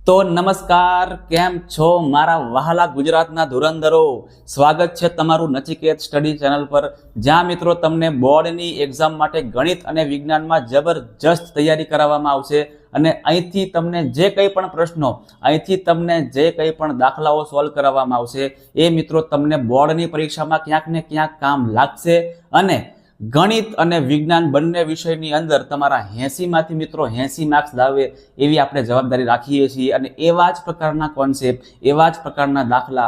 તો નમસ્કાર, કેમ છો મારા વહાલા ગુજરાતના ધુરંધરો। સ્વાગત છે તમારું નચિકેત સ્ટડી ચેનલ પર, જ્યાં મિત્રો તમને બોર્ડની એક્ઝામ માટે ગણિત અને વિજ્ઞાનમાં જબરજસ્ત તૈયારી કરાવવામાં આવશે। અને અહીંથી તમને જે કંઈ પણ પ્રશ્નો, અહીંથી તમને જે કંઈ પણ દાખલાઓ સોલ્વ કરાવવામાં આવશે એ મિત્રો તમને બોર્ડની પરીક્ષામાં ક્યાંક ને ક્યાંક કામ લાગશે। અને ગણિત અને વિજ્ઞાન બંને વિષયની અંદર તમારા 80 માંથી મિત્રો 80 માર્ક્સ લાવે એવી આપણે જવાબદારી રાખીએ છીએ। અને એવા જ પ્રકારના કોન્સેપ્ટ, એવા જ પ્રકારના દાખલા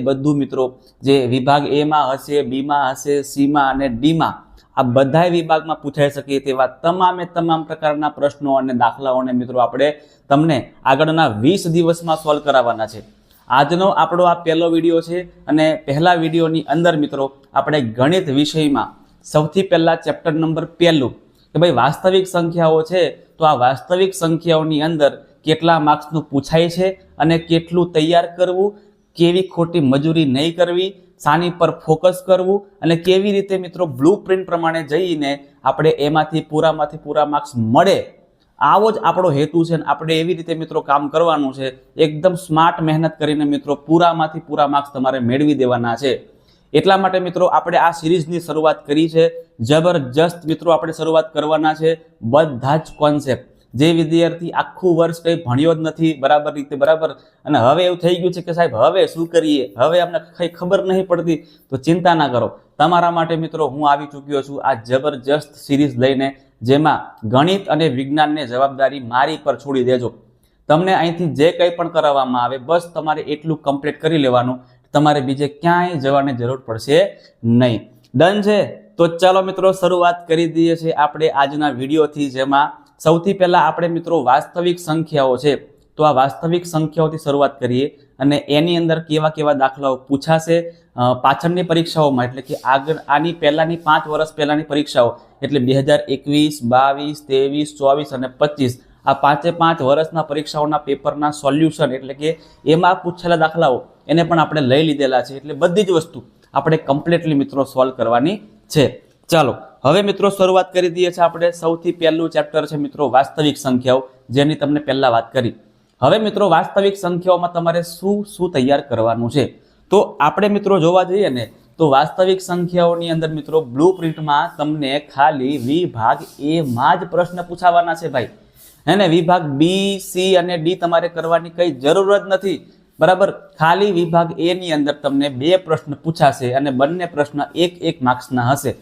બધું મિત્રો જે વિભાગ એ માં હશે, બી માં હશે, સી માં અને ડી માં, આ બધા વિભાગમાં પૂછાઈ શકે તેવા તમામ પ્રકારના પ્રશ્નો અને દાખલાઓને મિત્રો આપણે તમને આગળના 20 દિવસમાં સોલ્વ કરાવવાના છે। આજનો આપણો આ પહેલો વિડીયો છે અને પહેલા વિડીયોની અંદર મિત્રો આપણે ગણિત વિષયમાં સૌથી પહેલા ચેપ્ટર નંબર 1 કે ભાઈ વાસ્તવિક સંખ્યાઓ છે, તો આ વાસ્તવિક સંખ્યાઓની અંદર કેટલા માર્ક્સનું પૂછાય છે અને કેટલું તૈયાર કરવું, કેવી ખોટી મજૂરી નહીં કરવી, સાની પર ફોકસ કરવું અને કેવી રીતે મિત્રો બ્લુપ્રિન્ટ પ્રમાણે જઈને આપણે એમાંથી પૂરા માર્ક્સ મળે, આવો જ આપણો હેતુ છે। અને આપણે એવી રીતે મિત્રો કામ કરવાનું છે, એકદમ સ્માર્ટ મહેનત કરીને મિત્રો પૂરામાંથી પૂરા માર્ક્સ તમારે મેળવી દેવાના છે। એટલા માટે મિત્રો આપણે આ સિરીઝની શરૂઆત કરી છે। જબરજસ્ત મિત્રો આપણે શરૂઆત કરવાના છે। બધા જ કોન્સેપ્ટ જે વિદ્યાર્થી આખું વર્ષ કંઈ ભણ્યો જ નથી બરાબર રીતે, બરાબર, અને હવે એવું થઈ ગયું છે કે સાહેબ હવે શું કરીએ, હવે અમને કંઈ ખબર નહીં પડતી, તો ચિંતા ના કરો, તમારા માટે મિત્રો હું આવી ચૂક્યો છું આ જબરજસ્ત સિરીઝ લઈને, જેમાં ગણિત અને વિજ્ઞાનની જવાબદારી મારી પર છોડી દેજો। તમને અહીંથી જે કંઈ પણ કરાવવામાં આવે બસ તમારે એટલું કમ્પ્લીટ કરી લેવાનું, તમારે બીજે ક્યાંય જવાની જરૂર પડશે નહીં। ડન છે? તો ચાલો મિત્રો શરૂઆત કરી દઈએ છીએ આપણે આજના વિડીયોથી, જેમાં સૌથી પહેલા આપણે મિત્રો વાસ્તવિક સંખ્યાઓ છે, તો આ વાસ્તવિક સંખ્યાઓથી શરૂઆત કરીએ અને એની અંદર કેવા દાખલાઓ પૂછાશે પાછળની પરીક્ષાઓમાં, એટલે કે આગળ આની પહેલાની 5 વર્ષ પહેલાની પરીક્ષાઓ, એટલે 2021, 22, 23, 24 અને 25, આ 5 વર્ષના પરીક્ષાઓના પેપરના સોલ્યુશન, એટલે કે એમાં પૂછેલા દાખલાઓ એને પણ આપણે લઈ લીધેલા છે। એટલે બધી જ વસ્તુ આપણે કમ્પ્લીટલી મિત્રો સોલ્વ કરવાની છે। ચાલો હવે મિત્રો શરૂઆત કરી દઈએ છીએ આપણે। સૌથી પહેલું ચેપ્ટર છે મિત્રો વાસ્તવિક સંખ્યાઓ, જેની તમને પહેલા વાત કરી। હવે મિત્રો વાસ્તવિક સંખ્યાઓમાં તમારે શું તૈયાર કરવાનું છે, તો આપણે મિત્રો જોવા જઈએ ને તો વાસ્તવિક સંખ્યાઓની અંદર મિત્રો બ્લુપ્રિન્ટમાં તમને ખાલી વિભાગ એ માં જ પ્રશ્ન પૂછાવાના છે ભાઈ, હે ને। વિભાગ બી, સી અને ડી તમારે કરવાની કઈ જરૂર જ નથી, બરાબર। ખાલી વિભાગ એ ની અંદર તમને 2 પ્રશ્ન પૂછાશે અને બંને પ્રશ્ન 1 માર્ક્સના હશે।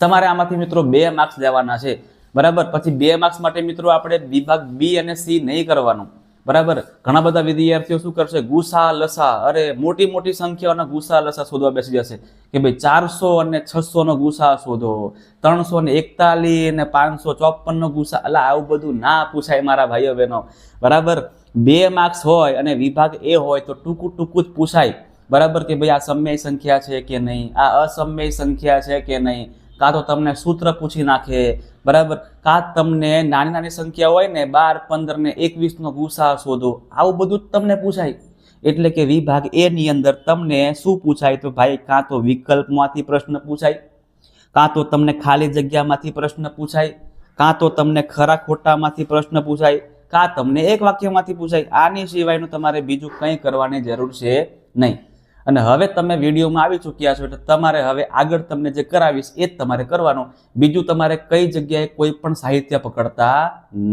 તમારે આમાંથી મિત્રો 2 માર્ક્સ લેવાના છે, બરાબર। પછી 2 માર્ક્સ માટે મિત્રો આપણે વિભાગ બી અને સી નહીં કરવાનું, બરાબર। ઘણા બધા વિદ્યાર્થીઓ શું કરશે, ગુસા લસા, અરે મોટી સંખ્યાઓના ગુસા લસા શોધવા બેસી જશે કે ભાઈ 400 અને 600 નો ગુસા શોધો, 341 અને 554 નો ગુસા, અલા આવું બધું ના પૂછાય મારા ભાઈઓ બહેનો, બરાબર। 2 માર્ક્સ હોય અને વિભાગ એ હોય તો ટૂંકું જ પૂછાય, બરાબર, કે ભાઈ આ સમય સંખ્યા છે કે નહીં, આ અસમય સંખ્યા છે કે નહીં, કાં તો તમને સૂત્ર પૂછી નાખે, બરાબર, કાં તમને નાની સંખ્યા હોય ને 12, 15 ને 21 નો ગુસા શોધો, આવું બધું તમને પૂછાય। એટલે કે વિભાગ એ ની અંદર તમને શું પૂછાય, તો ભાઈ કાં તો વિકલ્પમાંથી પ્રશ્ન પૂછાય, કાં તો તમને ખાલી જગ્યામાંથી પ્રશ્ન પૂછાય, કાં તો તમને ખરા ખોટામાંથી પ્રશ્ન પૂછાય, કાં તમને એક વાક્યમાંથી પૂછાય। આની સિવાયનું તમારે બીજું કંઈ કરવાની જરૂર છે નહીં। અને હવે તમે વિડીયોમાં આવી ચૂક્યા છો, એટલે તમારે હવે આગળ તમને જે કરાવીશ એ જ તમારે કરવાનું, બીજું તમારે કઈ જગ્યાએ કોઈ પણ સાહિત્ય પકડતા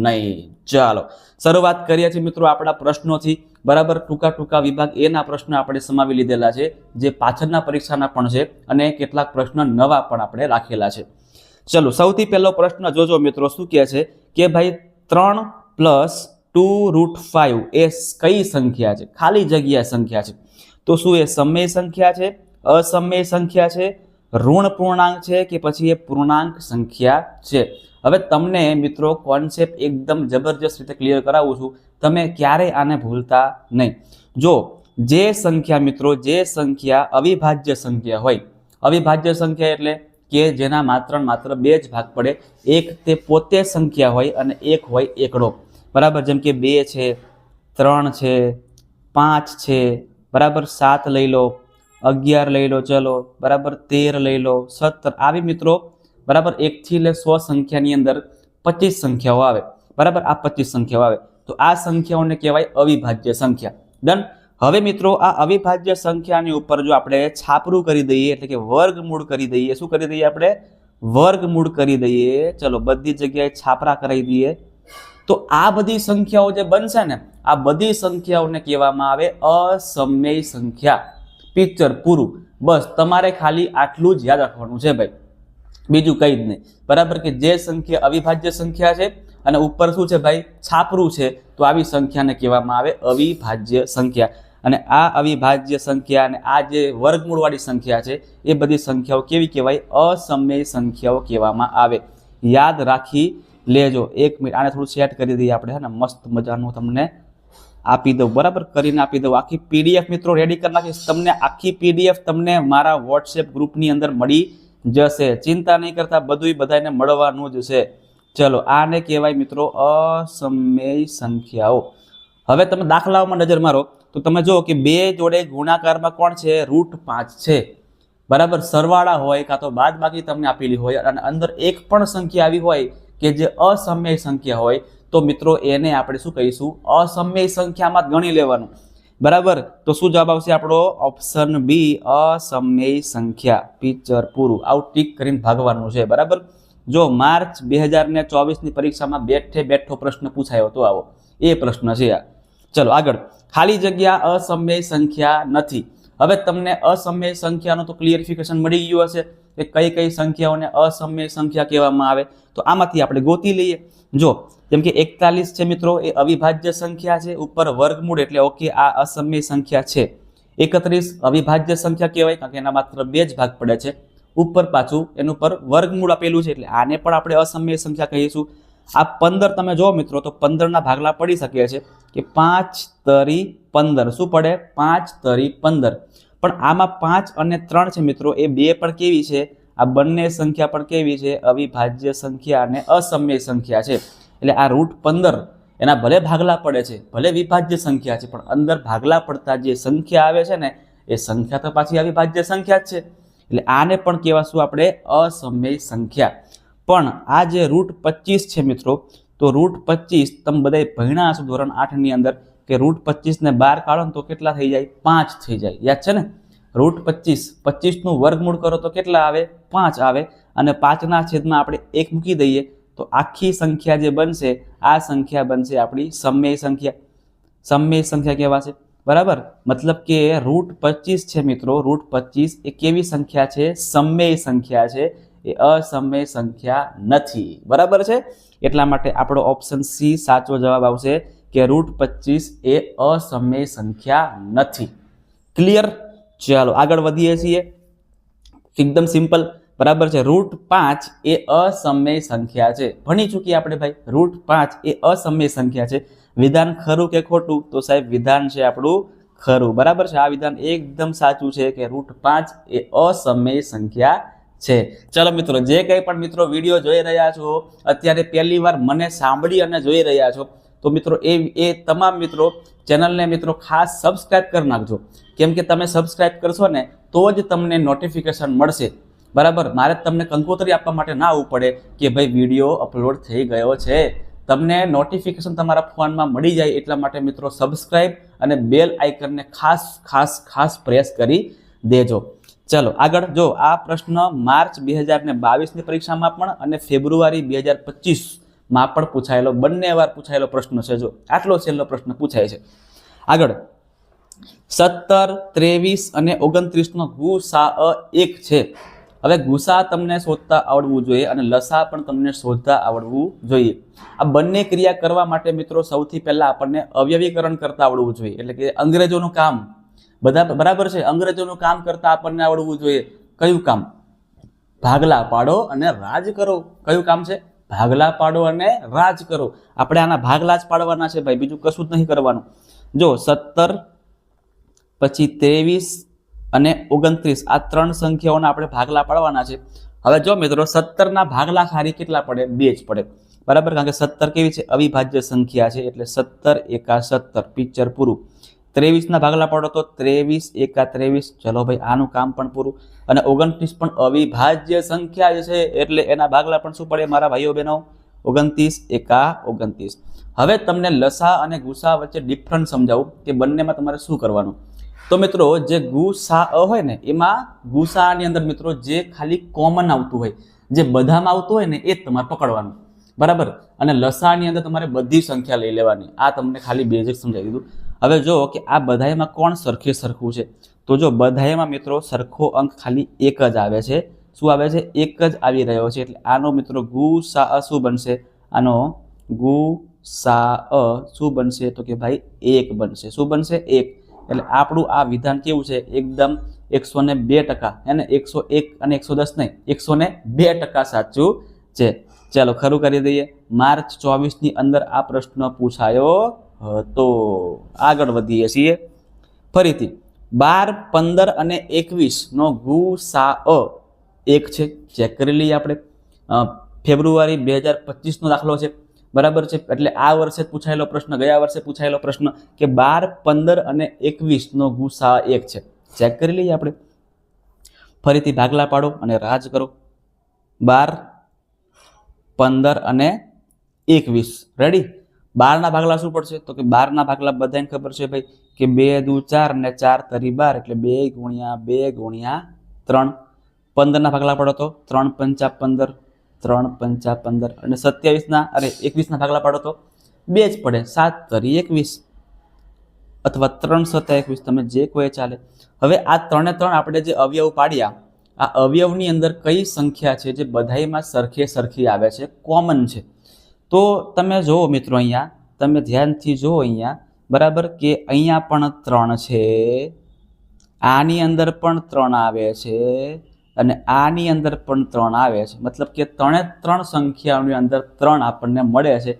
નહીં। ચાલો શરૂઆત કરીએ છીએ મિત્રો આપણા પ્રશ્નોથી, બરાબર। ટૂંકા વિભાગ એ ના પ્રશ્નો આપણે સમાવી લીધેલા છે, જે પાછળના પરીક્ષાના પણ છે અને કેટલાક પ્રશ્નો નવા પણ આપણે રાખેલા છે। ચલો સૌથી પહેલો પ્રશ્ન જોજો મિત્રો, શું કહે છે કે ભાઈ 3 + 2√5 એ કઈ સંખ્યા છે, ખાલી જગ્યા સંખ્યા છે, તો શું એ સમય સંખ્યા છે, અસમય સંખ્યા છે, ઋણ પૂર્ણાંક છે કે પછી એ પૂર્ણાંક સંખ્યા છે। હવે તમને મિત્રો કોન્સેપ્ટ એકદમ જબરજસ્ત રીતે ક્લિયર કરાવું છું, તમે ક્યારેય આને ભૂલતા નહીં। જો જે સંખ્યા મિત્રો, જે સંખ્યા અવિભાજ્ય સંખ્યા હોય, અવિભાજ્ય સંખ્યા એટલે કે જેના માત્ર 2 જ ભાગ પડે, એક તે પોતે સંખ્યા હોય અને એક હોય એકડો, બરાબર। જેમ કે 2 છે, 3 છે, 5 છે, બરાબર, 7 લઈ લો, 11 લઈ લો, ચલો બરાબર, 13 લઈ લો, 17, આવી મિત્રો બરાબર 1 થી 100 સંખ્યાની અંદર 25 સંખ્યાઓ આવે, બરાબર। આ 25 સંખ્યાઓ આવે, તો આ સંખ્યાઓને કહેવાય અવિભાજ્ય સંખ્યા. ડન. હવે મિત્રો આ અવિભાજ્ય સંખ્યાની ઉપર જો આપણે છાપરું કરી દઈએ એટલે કે વર્ગમૂળ કરી દઈએ, શું કરી દઈએ આપણે? વર્ગમૂળ કરી દઈએ. ચલો બધી જગ્યાએ છાપરા કરાવી દઈએ. તો આ બધી સંખ્યાઓ જે બનશે ને, આ બધી સંખ્યાઓને કહેવામાં આવે અસમય સંખ્યા. પિક્ચર પૂરું. બસ તમારે ખાલી આટલું જ યાદ રાખવાનું છે ભાઈ, બીજું કંઈ જ નહીં. બરાબર કે જે સંખ્યા અવિભાજ્ય સંખ્યા છે અને ઉપર શું છે ભાઈ? છાપરું છે. તો આવી સંખ્યાને કહેવામાં આવે અવિભાજ્ય સંખ્યા. અને આ અવિભાજ્ય સંખ્યા અને આ જે વર્ગમૂળવાળી સંખ્યા છે એ બધી સંખ્યાઓ કેવી કહેવાય? અસમય સંખ્યાઓ કહેવામાં આવે. યાદ રાખી લેજો. એક મિનિટ આને થોડું સેટ કરી દઈએ આપણે, હે ને? મસ્ત મજાનું તમને આપી દઉં, બરાબર કરીને આપી દઉં. આખી પીડીએફ મિત્રો રેડી કરી નાખીશ. તમને આખી પીડીએફ તમને મારા વોટ્સએપ ગ્રુપની અંદર મળી જશે. ચિંતા નહીં કરતા, બધું બધાને મળવાનું જ છે. ચલો આને કહેવાય મિત્રો અસમય સંખ્યાઓ. હવે તમે દાખલાઓમાં નજર મારો તો તમે જો કે 2 જોડે ગુણાકારમાં કોણ છે? √5 છે. બરાબર. સરવાળા હોય કાં તો બાદબાકી તમને આપેલી હોય અને અંદર એક પણ સંખ્યા આવી હોય કે જે અસમય સંખ્યા હોય તો મિત્રો એને આપણે શું કહીશું? અસમય સંખ્યામાં જ ગણી લેવાનું. બરાબર. તો શું જવાબ આવશે આપણો? ઓપ્શન બી, અસમય સંખ્યા. પિક્ચર પૂરું. આવું ટીક કરીને ભાગવાનું છે. બરાબર. જો માર્ચ 2024ની પરીક્ષામાં બેઠો પ્રશ્ન પૂછાયો તો આવો એ પ્રશ્ન છે આ. ચલો આગળ. ખાલી જગ્યા અસમય સંખ્યા નથી. હવે તમને અસમય સંખ્યાનું તો ક્લિયરિફિકેશન મળી ગયું હશે કે કઈ કઈ સંખ્યાઓને અસમય સંખ્યા કહેવામાં આવે. તો આમાંથી આપણે ગોતી લઈએ. જો જેમ કે 41 છે મિત્રો, એ અવિભાજ્ય સંખ્યા છે. ઉપર વર્ગમૂળ એટલે ઓકે આ અસમય સંખ્યા છે. 31 અવિભાજ્ય સંખ્યા કહેવાય કારણ કે એના માત્ર 2 જ ભાગ પડે છે. ઉપર પાછું એનું પર વર્ગમૂળ આપેલું છે એટલે આને પણ આપણે અસમય સંખ્યા કહીશું. આ 15 તમે જો મિત્રો તો 15ના ભાગલા પડી શકે છે કે 5 તરી 15. શું પડે? 5 તરી 15. પણ આમાં 5 અને 3 છે મિત્રો, એ બે પણ કેવી છે? આ બંને સંખ્યા પણ કેવી છે? અવિભાજ્ય સંખ્યા અને અસમય સંખ્યા છે. એટલે આ √15 એના ભલે ભાગલા પડે છે, ભલે વિભાજ્ય સંખ્યા છે, પણ અંદર ભાગલા પડતા જે સંખ્યા આવે છે ને એ સંખ્યા તો પાછી અવિભાજ્ય સંખ્યા જ છે. એટલે આને પણ કહેવાશું આપણે અસમય સંખ્યા. પણ આ જે √25 છે મિત્રો, તો √25 તમે બધા ભણ્યા હશો ધોરણ 8ની અંદર કે √25 ને 12 કાઢો તો કેટલા થઈ જાય? 5 થઈ જાય. યાદ છે ને? √25 25નું વર્ગમૂળ કરો તો કેટલા આવે? 5 આવે. અને 5ના છેદમાં આપણે 1 મૂકી દઈએ તો આખી સંખ્યા જે બનશે આ સંખ્યા બનશે આપણી સમય સંખ્યા. સમય સંખ્યા કહેવાશે. બરાબર. મતલબ કે √25 છે મિત્રો, √25 એ કેવી સંખ્યા છે? સમય સંખ્યા છે. એ અસમય સંખ્યા નથી. બરાબર છે. એટલા માટે આપણો ઓપ્શન સી સાચો જવાબ આવશે કે √25 એ અસમય સંખ્યા નથી. ક્લિયર? ચાલો આગળ વધીએ છીએ. એકદમ સિમ્પલ. બરાબર છે. √5 એ અસમય સંખ્યા છે. ભણી ચૂકી આપણે ભાઈ. √5 એ અસમય સંખ્યા છે. વિધાન ખરું કે ખોટું? તો સાહેબ વિધાન છે આપણું ખરું. બરાબર છે. આ વિધાન એકદમ સાચું છે કે √5 એ અસમય સંખ્યા છે. ચલો મિત્રો, જે કંઈ પણ મિત્રો વિડીયો જોઈ રહ્યા છો અત્યારે પહેલી વાર મને સાંભળી અને જોઈ રહ્યા છો તો મિત્રો એ તમામ મિત્રો ચેનલને મિત્રો ખાસ સબસ્ક્રાઇબ કરી નાખજો. કેમ કે તમે સબસ્ક્રાઇબ કરશો ને તો જ તમને નોટિફિકેશન મળશે. બરાબર. મારે તમને કંકોત્રી આપવા માટે ના આવવું પડે કે ભાઈ વિડીયો અપલોડ થઈ ગયો છે. તમને નોટિફિકેશન તમારા ફોનમાં મળી જાય એટલા માટે મિત્રો સબસ્ક્રાઇબ અને બેલ આઇકનને ખાસ ખાસ ખાસ પ્રેસ કરી દેજો. ચલો આગળ. જો આ પ્રશ્ન માર્ચ 2022ની પરીક્ષામાં પણ અને ફેબ્રુઆરી 2025માં પણ પૂછાયેલો, બંને વાર પૂછાયેલો પ્રશ્ન છે. જો આટલો છેલ્લો પ્રશ્ન પૂછાય છે. આગળ 17, 23 અને 29નો ગુસા 1 છે. હવે ગુસા તમને શોધતા આવડવું જોઈએ અને લસા પણ તમને શોધતા આવડવું જોઈએ. આ બંને ક્રિયા કરવા માટે મિત્રો સૌથી પહેલા આપણને અવયવીકરણ કરતા આવડવું જોઈએ. એટલે કે અંગ્રેજોનું કામ બધા બરાબર છે. અંગ્રેજોનું કામ કરતા આપણને આવડવું જોઈએ. કયું કામ? ભાગલા પાડો અને રાજ કરો. કયું કામ છે? ભાગલા પાડો અને રાજ કરો. આપણે આના ભાગલા જ પાડવાના છે ભાઈ, બીજું કશું જ નહીં કરવાનું. જો 17 પછી 23 અને 29 આ 3 સંખ્યાઓના આપણે ભાગલા પાડવાના છે. હવે જો મિત્રો 17ના ભાગલા ખાલી કેટલા પડે? 2 જ પડે. બરાબર. કારણ કે 17 કેવી છે? અવિભાજ્ય સંખ્યા છે. એટલે 17 એકા 17. પિક્ચર પૂરું. 23ના ભાગલા પાડો તો 23 એકા 23. ચલો ભાઈ આનું કામ પણ પૂરું. અને 29 પણ અવિભાજ્ય સંખ્યા છે એટલે એના ભાગલા પણ શું પડે મારા ભાઈઓ બહેનો? 29 એકા 29. હવે તમને લસા અને ગુસા વચ્ચે ડિફરન્સ સમજાવું કે બંનેમાં તમારે શું કરવાનું. તો મિત્રો જે ગુસા હોય ને એમાં ગુસાની અંદર મિત્રો જે ખાલી કોમન આવતું હોય, જે બધામાં આવતું હોય ને એ જ તમારે પકડવાનું, બરાબર. અને લસાની અંદર તમારે બધી સંખ્યા લઈ લેવાની. આ તમને ખાલી બેઝિક સમજાવી દીધું. હવે જો કે આ બધાયમાં કોણ સરખે સરખું છે, તો જો બધાયમાં મિત્રો સરખો અંક ખાલી એક જ આવે છે. શું આવે છે? એક જ આવી રહ્યો છે. એટલે આનો મિત્રો ગુસા શું બનશે? આનો ગુસા શું બનશે? તો કે ભાઈ 1 બનશે. શું બનશે? 1. એટલે આપણું આ વિધાન કેવું છે? એકદમ 102%, હે ને? 101 અને 110 નહીં, 102% સાચું છે. ચાલો ખરું કરી દઈએ. માર્ચ 24 ની અંદર આ પ્રશ્ન પૂછાયો હતો. આગળ વધીએ છીએ. ફરીથી 12, 15 અને 21 નો ગુસા 1 છે. ચેક કરી લઈએ આપણે. ફેબ્રુઆરી 2025 નો દાખલો છે, બરાબર છે. એટલે આ વર્ષે પૂછાયેલો પ્રશ્ન, ગયા વર્ષે પૂછાયેલો પ્રશ્ન કે 12, 15 અને 21 નો ગુસા 1 છે. ચેક કરી લઈએ આપણે. ફરીથી ભાગલા પાડો અને રાજ કરો. 12, 15 અને 21. રેડી? 12 ના ભાગલા શું પડશે? તો કે 12 ના ભાગલા બધાને ખબર છે ભાઈ કે 2 દુ 4 અને 4 તરી 12, એટલે 2 ગુણ્યા 2 ગુણ્યા 3. 15 ના ભાગલા પડો તો 3 પંચા 15, 3 પંચા 15. અને 21 ના ભાગલા પાડો તો 2 જ પડે, 7 તરી 21 અથવા 3 સત્તા 21, તમે જે કોઈ ચાલે. હવે આ 3 એ 3 આપણે જે અવયવ પાડ્યા, આ અવયવની અંદર કઈ સંખ્યા છે જે બધાયમાં સરખે સરખી આવે છે, કોમન છે? તો તમે જુઓ મિત્રો, અહીંયા તમે ધ્યાનથી જુઓ અહીંયા, બરાબર, કે અહીંયા પણ 3 છે, આની અંદર પણ 3 આવે છે અને આની અંદર પણ 3 આવે છે. મતલબ કે 3 સંખ્યાઓની અંદર 3 આપણને મળે છે.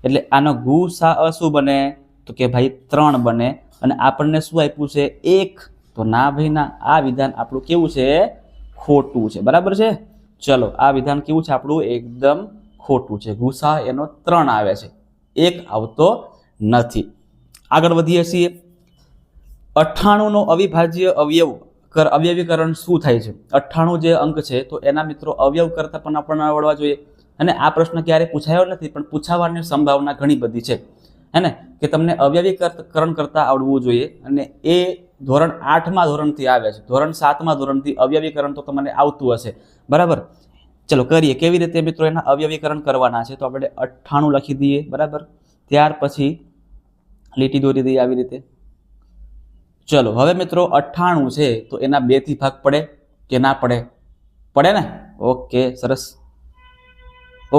એટલે આનો ગુસા શું બને? તો કે ભાઈ 3 બને. અને આપણને શું આપ્યું છે? 1. તો ના ભાઈ ના, આ વિધાન આપણું કેવું છે? ખોટું છે. બરાબર છે? ચલો, આ વિધાન કેવું છે આપણું? એકદમ ખોટું છે. ગુસા એનો 3 આવે છે, 1 આવતો નથી. આગળ વધીએ છીએ. 98 નો અવિભાજ્ય અવયવીકરણ શું થાય છે? 98 જે અંક છે તો એના મિત્રો અવયવ કરતા પણ આપણને આવડવા જોઈએ. અને આ પ્રશ્ન ક્યારે પૂછાયો નથી, પણ પૂછાવાની સંભાવના ઘણી બધી છે, હે ને? કે તમને અવયવીકરણ કરતા આવડવું જોઈએ. અને એ ધોરણ 8માં ધોરણથી આવે છે. ધોરણ 7માં ધોરણથી અવયવીકરણ તો તમને આવતું હશે, બરાબર. ચલો કરીએ. કેવી રીતે મિત્રો એના અવયવીકરણ કરવાના છે? તો આપણે 98 લખી દઈએ, બરાબર. ત્યાર પછી લીટી દોરી દઈએ આવી રીતે. ચલો હવે મિત્રો 98 છે તો એના 2 થી ભાગ પડે કે ના પડે? પડે ને? ઓકે, સરસ.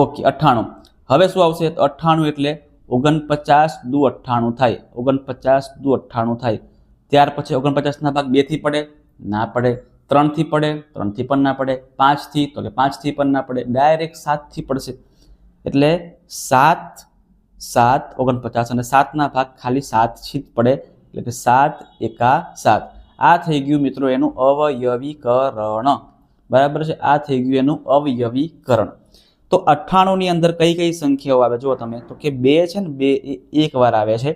ઓકે, 98. હવે શું આવશે? તો 98 એટલે 49 દુ 98 થાય, 49 દુ 98 થાય. ત્યાર પછી 49 ના ભાગ 2 થી પડે? ના પડે. 3 થી પડે? 3 થી પણ ના પડે. 5 થી? તો કે 5 થી પણ ના પડે. ડાયરેક્ટ 7 થી પડશે. એટલે 7, 7, 49 અને 7 ના ભાગ ખાલી 7 થી જ પડે. એટલે કે 7 એકા 7. આ થઈ ગયું મિત્રો એનું અવયવીકરણ, બરાબર છે? આ થઈ ગયું એનું અવયવીકરણ. તો 98 ની અંદર કઈ કઈ સંખ્યાઓ આવે જુઓ તમે, તો કે 2 છે ને, 2 એ 1 વાર આવે છે.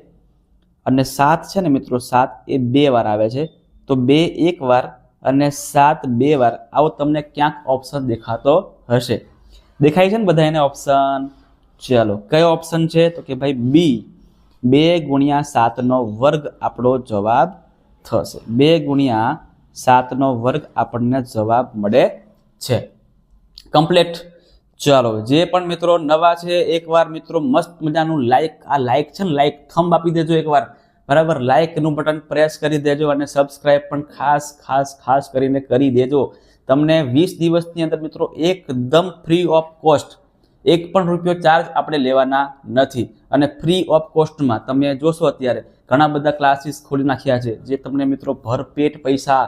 અને 7 છે ને મિત્રો, 7 એ 2 વાર આવે છે. તો 2 1 વાર અને 7 2 વાર. આવો તમને ક્યાંક ઓપ્શન દેખાતો હશે. દેખાય છે ને બધા એને ઓપ્શન? ચલો, કયો ઓપ્શન છે? તો કે ભાઈ બી, 2 ગુણ્યા 7 નો વર્ગ આપણો જવાબ થશે. 2 ગુણ્યા 7 નો વર્ગ આપણને જવાબ મળે છે. કમ્પ્લીટ. ચાલો, જે પણ મિત્રો નવા છે એકવાર મિત્રો મસ્ત મજાનું લાઈક છે ને, લાઈક થંબ આપી દેજો એકવાર, બરાબર. લાઈકનું બટન પ્રેસ કરી દેજો અને સબસ્ક્રાઈબ પણ ખાસ કરીને કરી દેજો. તમને 20 દિવસની અંદર મિત્રો એકદમ ફ્રી ઓફ કોસ્ટ, 1 પણ રૂપિયો ચાર્જ આપણે લેવાના નથી. અને ફ્રી ઓફ કોસ્ટમાં તમે જોશો અત્યારે ઘણા બધા ક્લાસીસ ખોલી નાખ્યા છે જે તમને મિત્રો ભરપેટ પૈસા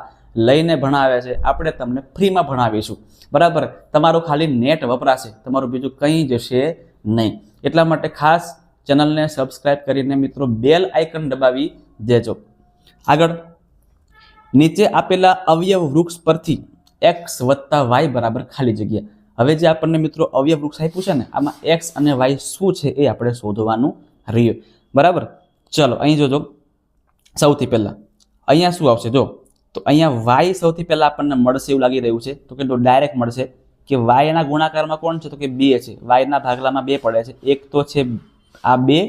લઈને ભણાવે છે. આપણે તમને ફ્રીમાં ભણાવીશું, બરાબર. તમારું ખાલી નેટ વપરાશે, તમારું બીજું કંઈ જશે નહીં. એટલા માટે ખાસ ચેનલને સબસ્ક્રાઇબ કરીને મિત્રો બેલ આઇકન દબાવી દેજો. આગળ નીચે આપેલા અવયવ વૃક્ષ પરથી x + y બરાબર ખાલી જગ્યા. હવે જે આપણને મિત્રો અવયવ વૃક્ષ આપ્યું છે ને, આમાં x અને y શું છે એ આપણે શોધવાનું રહ્યું, બરાબર. ચલો અહીં જોજો. સૌથી પહેલા અહીંયા શું આવશે જો, તો અહીંયા y સૌથી પહેલા આપણને મળશે એવું લાગી રહ્યું છે. તો કેટલું ડાયરેક્ટ મળશે કે વાયના ગુણાકારમાં કોણ છે તો કે 2 છે, વાયના ભાગલામાં 2 પડે છે, એક તો છે આ 2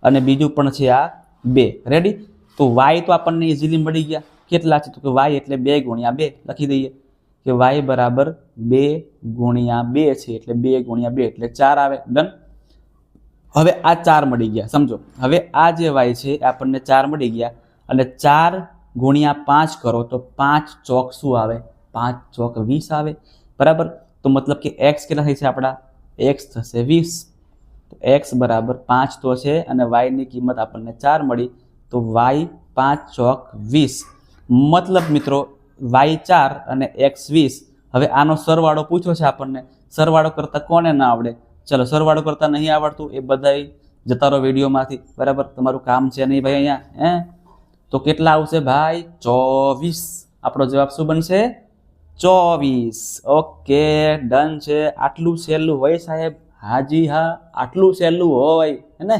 અને બીજું પણ છે આ 2. રેડી? તો વાય તો આપણને ઇઝીલી મળી ગયા. કેટલા છે તો કે વાય એટલે 2 ગુણ્યા 2 લખી દઈએ કે વાય બરાબર 2 ગુણ્યા 2 છે એટલે 2 ગુણ્યા 2 એટલે 4 આવે. ડન. હવે આ 4 મળી ગયા. સમજો હવે આ જે વાય છે એ આપણને 4 મળી ગયા અને 4 ગુણ્યા 5 કરો તો 5 ચોક શું આવે? 5 ચોક 20 આવે. બરાબર? તો મતલબ કે x કેટલા થઈ છે આપણા? x થશે 20. તો x બરાબર 5 તો છે અને y ની કિંમત આપણને 4 મળી તો y 5 ચોક 20. મતલબ મિત્રો y 4 અને x 20. હવે આનો સરવાળો પૂછ્યો છે આપણને. સરવાળો કરતા કોને ના આવડે? ચલો સરવાળો કરતા નહીં આવડતું એ બધાય જતા રહો વિડીયોમાંથી. બરાબર? તમારું કામ છે નહીં ભાઈ અહીંયા. તો કેટલા આવશે ભાઈ? 24. આપણો જવાબ શું બનશે? 24. ઓકે, ડન છે. આટલું સહેલું હોય સાહેબ? હાજી હા, આટલું સહેલું હોય ને.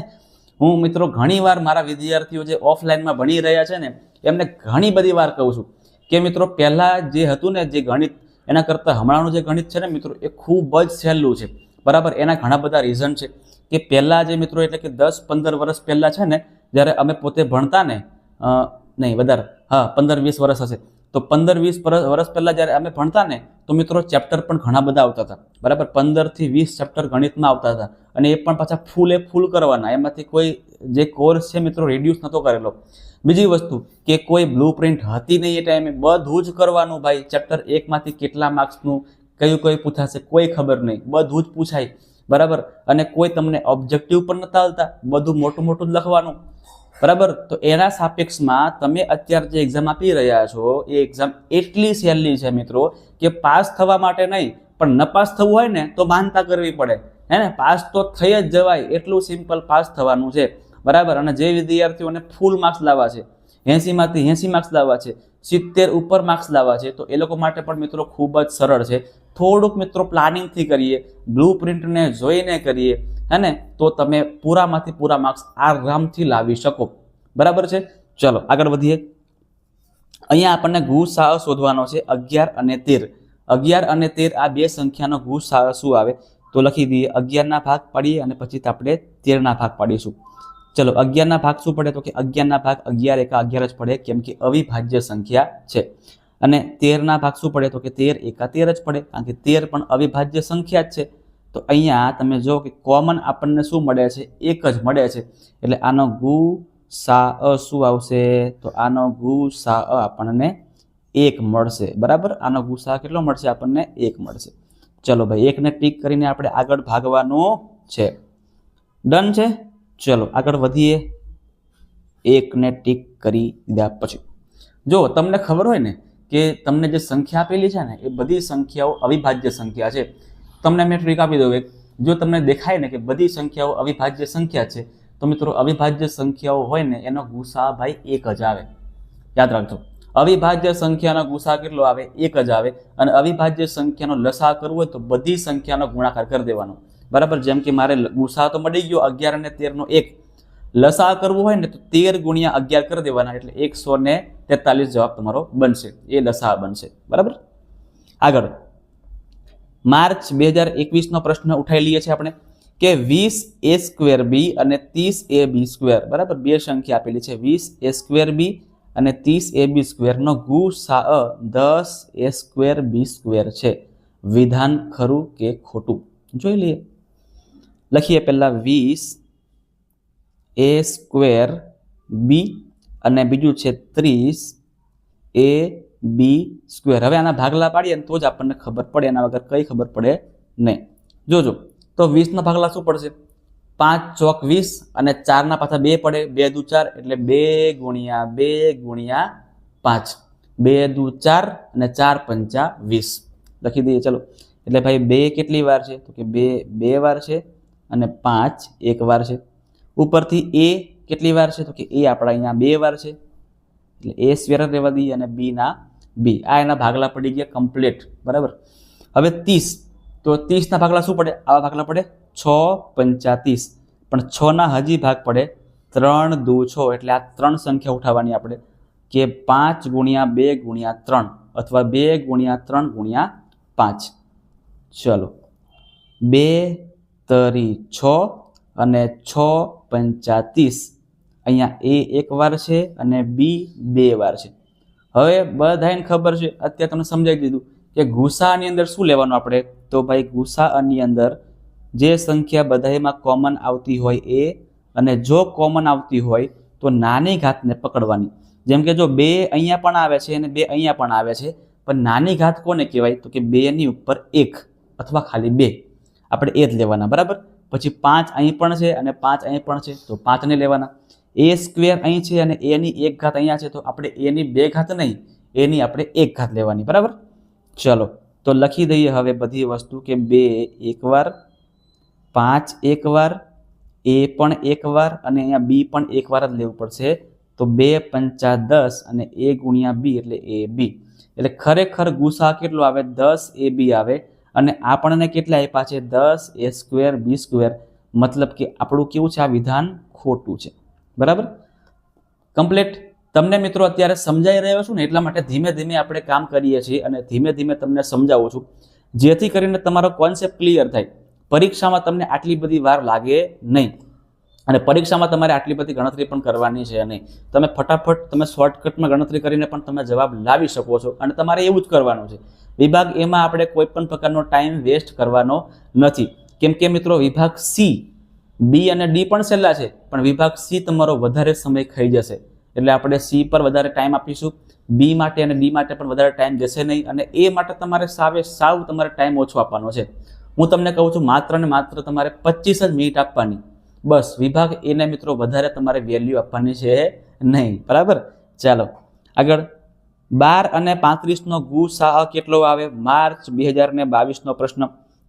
હું મિત્રો ઘણીવાર મારા વિદ્યાર્થીઓ જે ઓફલાઈનમાં ભણી રહ્યા છે ને એમને ઘણી બધી વાર કહું છું કે મિત્રો પહેલાં જે હતું ને જે ગણિત એના કરતાં હમણાંનું જે ગણિત છે ને મિત્રો એ ખૂબ જ સહેલું છે. બરાબર? એના ઘણા બધા રીઝન છે કે પહેલાં જે મિત્રો એટલે કે 10-15 વર્ષ પહેલાં છે ને જ્યારે અમે પોતે ભણતા ને નહીં વધારે 15-20 વર્ષ હશે તો 15-20 વર્ષ પહેલાં જ્યારે અમે ભણતા ને તો મિત્રો ચેપ્ટર પણ ઘણા બધા આવતા હતા. બરાબર? 15 થી 20 ચેપ્ટર ગણિતમાં આવતા હતા અને એ પણ પાછા ફૂલ કરવાના. એમાંથી કોઈ જે કોર્સ છે મિત્રો રિડ્યુસ નહોતો કરેલો. બીજી વસ્તુ કે કોઈ બ્લુ પ્રિન્ટ હતી નહીં એ ટાઈમે. બધું જ કરવાનું ભાઈ. ચેપ્ટર 1 માંથી કેટલા માર્ક્સનું કયું પૂછાશે કોઈ ખબર નહીં. બધું જ પૂછાય. બરાબર? અને કોઈ તમને ઓબ્જેક્ટિવ પણ નતા આવતા. બધું મોટું જ લખવાનું. બરાબર? તો એના સાપેક્ષમાં તમે અત્યારે જે એક્ઝામ આપી રહ્યા છો એ એક્ઝામ એટલી સહેલી છે મિત્રો કે પાસ થવા માટે નહીં પણ નપાસ થવું હોય ને તો માનતા કરવી પડે. હે ને? પાસ તો થઈ જ જવાય એટલું સિમ્પલ પાસ થવાનું છે. બરાબર? અને જે વિદ્યાર્થીઓને ફૂલ માર્ક્સ લાવવા છે, 80 માંથી 80 માર્ક્સ લાવવા છે, 70 ઉપર માર્ક્સ લાવવા છે તો એ લોકો માટે પણ મિત્રો ખૂબ જ સરળ છે. થોડુંક મિત્રો પ્લાનિંગથી કરીએ, બ્લુ પ્રિન્ટને જોઈને કરીએ હે ને તો તમે પૂરામાંથી પૂરા માર્ક્સ આરામથી લાવી શકો. બરાબર છે? ચલો આગળ વધીએ. અહીંયા આપણને ગુસાઅ શોધવાનો છે 11 અને 13. 11 અને 13 આ બે સંખ્યાનો ગુસાઅ શું આવે તો લખી દઈએ. 11 ના ભાગ પાડીએ અને પછી આપણે 13 ના ભાગ પાડીશું. ચલો 11 ના ભાગ શું પડે તો કે 11 ના ભાગ 11 એકા 11 જ પડે કેમ કે અવિભાજ્ય સંખ્યા છે. અને 13 ના ભાગ શું પડે તો કે 13 એકા 13 જ પડે કારણ કે 13 પણ અવિભાજ્ય સંખ્યા જ છે. તો અહીંયા તમે જો કે કોમન આપણને શું મળે છે? 1 જ મળે છે. એટલે આનો ગુસાઅ શું આવશે તો આનો ગુસાઅ આપણને 1 મળશે. બરાબર? આનો ગુસાઅ કેટલો મળશે? આપણને 1 મળશે. ચલો ભાઈ 1 ને ટીક કરીને આપણે આગળ ભાગવાનું છે. ડન છે? ચલો આગળ વધીએ. 1 ને ટીક કરી દીધા પછી જો તમને ખબર હોય ને કે તમને જે સંખ્યા આપેલી છે ને એ બધી સંખ્યાઓ અવિભાજ્ય સંખ્યા છે. તમને મેં ટ્રીક આપી દઉં. જો તમને દેખાય ને કે બધી સંખ્યાઓ અવિભાજ્ય સંખ્યા છે તો મિત્રો અવિભાજ્ય સંખ્યાઓ હોય ને એનો ગુસાઅ ભાઈ 1 જ આવે. યાદ રાખજો. અવિભાજ્ય સંખ્યાનો ગુસાઅ કેટલો આવે? 1 જ આવે. અને અવિભાજ્ય સંખ્યાનો લસાઅ કરવો હોય તો બધી સંખ્યાનો ગુણાકાર કરી દેવાનો. બરાબર? જેમ કે મારે ગુસાઅ તો મળી ગયો 11 અને 13 નો 1. લસાઅ કરવું હોય ને તો 13 ગુણ્યા 11 કરી દેવાના એટલે 143 જવાબ તમારો બનશે. એ લસાઅ બનશે. બરાબર? આગળ માર્ચ 2021 નો પ્રશ્ન ઉઠાઈ લઈએ છીએ આપણે કે 20a² b અને 30ab². બરાબર? બે સંખ્યા આપેલી છે 20a² b અને 30ab² નો ગુસાઅ 10a²b² છે. વિધાન ખરું કે ખોટું જોઈ લઈએ. લખીએ પહેલા 20a² b અને બીજું છે 30ab². હવે આના ભાગલા પાડીએ તો જ આપણને ખબર પડે. એના વગર કઈ ખબર પડે નહીં. જોજો તો 20 ના ભાગલા શું પડશે? 5 ચોક 20 અને 4 ના પાછા 2 પડે. 2 દુ 4 એટલે 2 ગુણ્યા 2 ગુણ્યા 5. 2 દુ 4 અને 4 પંચા 20 લખી દઈએ. ચલો એટલે ભાઈ 2 કેટલી વાર છે તો કે 2 વાર છે અને 5 1 વાર છે. ઉપરથી a કેટલી વાર છે તો કે a આપણા અહીંયા 2 વાર છે એટલે a² રહેવા દઈએ અને b ના b. આ એના ભાગલા પડી ગયા કમ્પ્લીટ. બરાબર? હવે 30 તો 30 ના ભાગલા શું પડે? આવા ભાગલા પડે 6 પંચા 30 પણ 6 ના હજી ભાગ પડે 3 દુ 6 એટલે આ 3 સંખ્યા ઉઠાવવાની આપણે કે 5 ગુણ્યા 2 ગુણ્યા 3 અથવા 2 ગુણ્યા 3 ગુણ્યા 5. ચલો 2 તરી 6 અને 6 પંચા 30. અહીંયા એ એક વાર છે અને બી 2 વાર છે. હવે બધાને ખબર છે, અત્યારે તમને સમજાવી દીધું કે ગુસાઅની અંદર શું લેવાનું આપણે. તો ભાઈ ગુસાઅની અંદર જે સંખ્યા બધામાં કોમન આવતી હોય એ, અને જો કોમન આવતી હોય તો નાની ઘાતને પકડવાની. જેમ કે જો 2 અહીંયા પણ આવે છે અને 2 અહીંયા પણ આવે છે, પણ નાની ઘાત કોને કહેવાય? તો કે 2 ની ઉપર 1 અથવા ખાલી 2, આપણે એ જ લેવાના, બરાબર. પછી 5 અહીં પણ છે અને 5 અહીં પણ છે, તો 5 ને લેવાના. a સ્ક્વેર અહીં છે અને a ની 1 ઘાત અહીંયા છે, તો આપણે a ની 2 ઘાત નહીં, a ની આપણે 1 ઘાત લેવાની, બરાબર. ચલો તો લખી દઈએ હવે બધી વસ્તુ કે 2 એક વાર, 5 એક વાર, a પણ એક વાર અને અહીંયા b પણ એક વાર જ લેવું પડશે. તો 2 પંચા 10 અને a ગુણ્યા b એટલે ab. એટલે ખરેખર ગુસા કેટલો આવે? 10 ab આવે. અને આપણને કેટલા આપ્યા છે? 10 a સ્ક્વેર b સ્ક્વેર. મતલબ કે આપણું કેવું છે? આ વિધાન ખોટું છે, બરાબર. કમ્પ્લીટ. તમને મિત્રો અત્યારે સમજાઈ રહ્યો છું ને, એટલા માટે ધીમે ધીમે આપણે કામ કરીએ છીએ અને ધીમે ધીમે તમને સમજાવું છું, જેથી કરીને તમારો કોન્સેપ્ટ ક્લિયર થાય. પરીક્ષામાં તમને આટલી બધી વાર લાગે નહીં, અને પરીક્ષામાં તમારે આટલી બધી ગણતરી પણ કરવાની છે નહીં. તમે ફટાફટ તમે શોર્ટકટમાં ગણતરી કરીને પણ તમે જવાબ લાવી શકો છો, અને તમારે એવું જ કરવાનું છે. વિભાગ એમાં આપણે કોઈ પણ પ્રકારનો ટાઈમ વેસ્ટ કરવાનો નથી, કેમ કે મિત્રો વિભાગ સી, બી અને ડી પણ છેલ્લા છે, પણ વિભાગ સી તમારો વધારે સમય ખાઈ જશે. એટલે આપણે સી પર વધારે ટાઈમ આપીશું, બી માટે અને ડી માટે પણ વધારે ટાઈમ જશે નહીં, અને એ માટે તમારે સાવ તમારે ટાઈમ ઓછો આપવાનો છે. હું તમને કહું છું માત્ર ને માત્ર તમારે 25 જ મિનિટ આપવાની, બસ. વિભાગ એને મિત્રો વધારે તમારે વેલ્યુ આપવાની છે નહીં, બરાબર. ચાલો આગળ. 12 અને 35નો ગુસાઅ કેટલો આવે? માર્ચ 2022નો પ્રશ્ન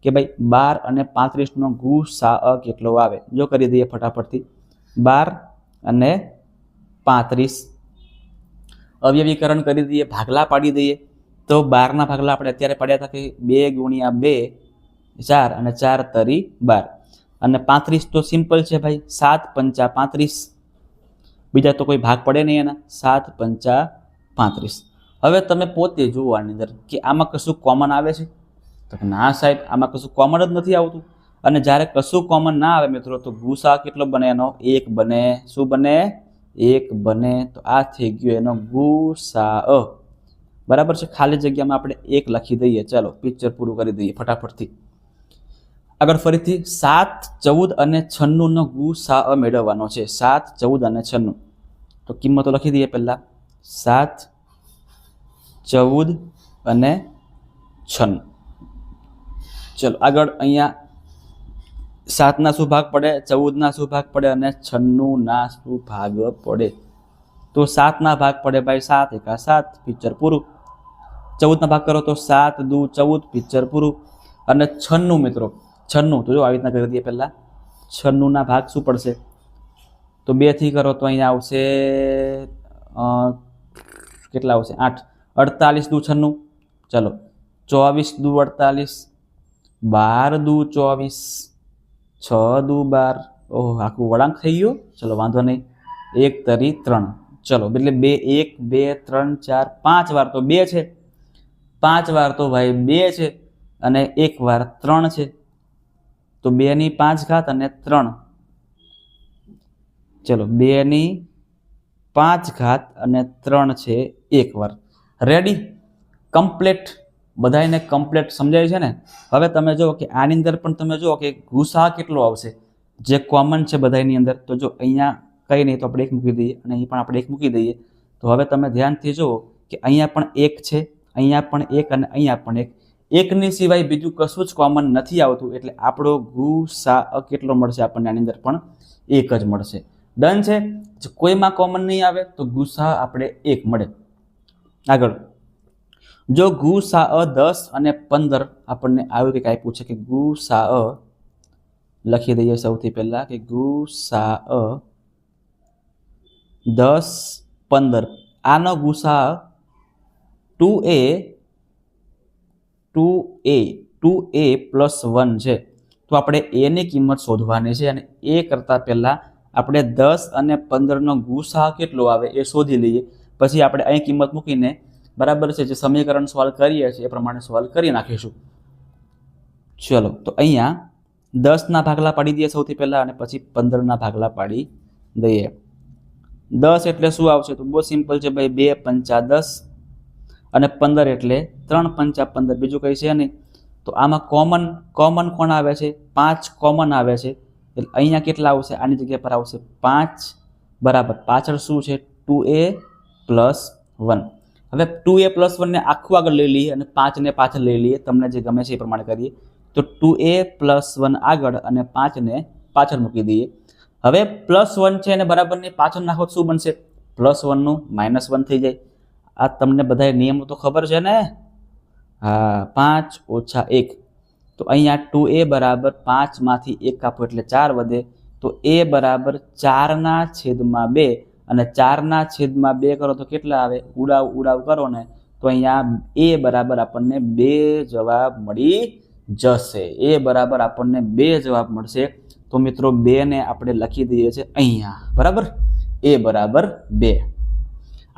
કે ભાઈ 12 અને 35નો ગુસાઅ કેટલો આવે? જો કરી દઈએ ફટાફટથી. 12 અને 35 અવયવીકરણ કરી દઈએ, ભાગલા પાડી દઈએ. તો 12ના ભાગલા આપણે અત્યારે પાડ્યા હતા કે 2 ગુણ્યા 2 4 અને 4 તરી 12. અને 35 તો સિમ્પલ છે ભાઈ, 7 પંચા 35. બીજા તો કોઈ ભાગ પડે નહીં એના. 7 પંચા 35. હવે તમે પોતે જુઓ આની અંદર કે આમાં કશું કોમન આવે છે? તો ના સાહેબ, આમાં કશું કોમન જ નથી આવતું. અને જ્યારે કશું કોમન ના આવે મિત્રો, તો ગુસા કેટલો બને એનો? 1 બને. શું બને? 1 બને. તો આ થઈ ગયો એનો ગુસાઅ, બરાબર છે. ખાલી જગ્યામાં આપણે 1 લખી દઈએ. ચાલો પિક્ચર પૂરું કરી દઈએ ફટાફટથી. આગળ ફરીથી 7, 14 અને 96નો ગુસાઅ મેળવવાનો છે. 7, 14 અને 96. તો કિંમતો લખી દઈએ પહેલા. 7, 14 અને 96. ચલો આગળ. અહીંયા 7ના શું ભાગ પડે? 14ના શું ભાગ પડે? અને 96ના શું ભાગ પડે? તો 7ના ભાગ પડે ભાઈ 7 એકા 7, પિક્ચર પૂરું. 14ના ભાગ કરો તો 7 દુ 14, પિક્ચર પૂરું. અને 96 મિત્રો, 96 તો જો આવી રીતના કરી દઈએ પહેલા. 96ના ભાગ શું પડશે? તો 2 થી કરો તો અહીંયા આવશે કેટલા આવશે? 8. 48 દુ 96. ચલો 24 દુ 48, 12 દુ 24, 6 દુ 12. ઓહો, આખું વળાંક થઈ ગયો. ચલો વાંધો નહીં. 1 તરી 3. ચલો એટલે 2, 1, 2, 3, 4, 5 વાર તો 2 છે. 5 વાર તો ભાઈ 2 છે, અને 1 વાર 3 છે. તો 2 ની 5 ઘાત અને 3. ચલો 2 ની 5 ઘાત અને 3 છે 1 વાર. રેડી? કમ્પ્લીટ. બધાને કમ્પ્લીટ સમજાય છે ને? હવે તમે જુઓ કે આની અંદર પણ તમે જુઓ કે ગુસા કેટલો આવશે જે કોમન છે બધાની અંદર. તો જો અહીંયા કંઈ નહીં તો આપણે 1 મૂકી દઈએ, અને અહીં પણ આપણે 1 મૂકી દઈએ. તો હવે તમે ધ્યાનથી જુઓ કે અહીંયા પણ 1 છે, અહીંયા પણ 1 અને અહીંયા પણ 1. 1ની સિવાય બીજું કશું જ કોમન નથી આવતું, એટલે આપણો ગુસા કેટલો મળશે આપણને? આની અંદર પણ 1 જ મળશે. ડન છે. જો કોઈમાં કોમન નહીં આવે તો ગુસા આપણે 1 મળે. આગળ. જો ગુસા 10 અને 15 આપણને આવ્યું કંઈક આપ્યું છે કે ગુસા, લખી દઈએ સૌથી પહેલા કે ગુસા 10, 15. આનો ગુસા 2a + 1 છે. તો આપણે a ની કિંમત શોધવાની છે, અને એ કરતાં પહેલાં આપણે 10 અને 15નો ગુસા કેટલો આવે એ શોધી લઈએ. પછી આપણે અહીં કિંમત મૂકીને, બરાબર છે, જે સમીકરણ સોલ્વ કરીએ છીએ એ પ્રમાણે સોલ્વ કરી નાખીશું. ચલો તો અહીંયા 10ના ભાગલા પાડી દઈએ સૌથી પહેલા અને પછી 15ના ભાગલા પાડી દઈએ. 10 એટલે શું આવશે? તો બહુ સિમ્પલ છે ભાઈ, 2 પંચા 10 અને 15 એટલે 3 પંચા 15, બીજું કંઈ છે નહીં. તો આમાં કોમન કોણ આવે છે? 5 કોમન આવે છે. એટલે અહીંયા કેટલા આવશે? આની જગ્યા પર આવશે 5 બરાબર પાછળ શું છે? 2a + 1. હવે 2a + 1 ને આખું આગળ લઈ લઈએ અને 5 ને પાછળ લઈ લઈએ, તમને જે ગમે છે એ પ્રમાણે કરીએ. તો 2a + 1 આગળ અને 5 ને પાછળ મૂકી દઈએ. હવે +1 છે અને બરાબરની પાછળ નાખો શું બનશે? +1 નું -1 થઈ જાય. આ તમને બધા નિયમો તો ખબર છે ને? હા, 5 - 1. તો અહીંયા 2a બરાબર 5 માંથી 1 કાપો એટલે 4 વધે. તો a બરાબર 4/2 અને 4/2 કરો તો કેટલા આવે? ઉડાવ કરો ને તો અહીંયા a બરાબર આપણને 2 જવાબ મળી જશે. a બરાબર આપણને 2 જવાબ મળશે. તો મિત્રો 2 ને આપણે લખી દઈએ છીએ અહીંયા, બરાબર? a બરાબર 2.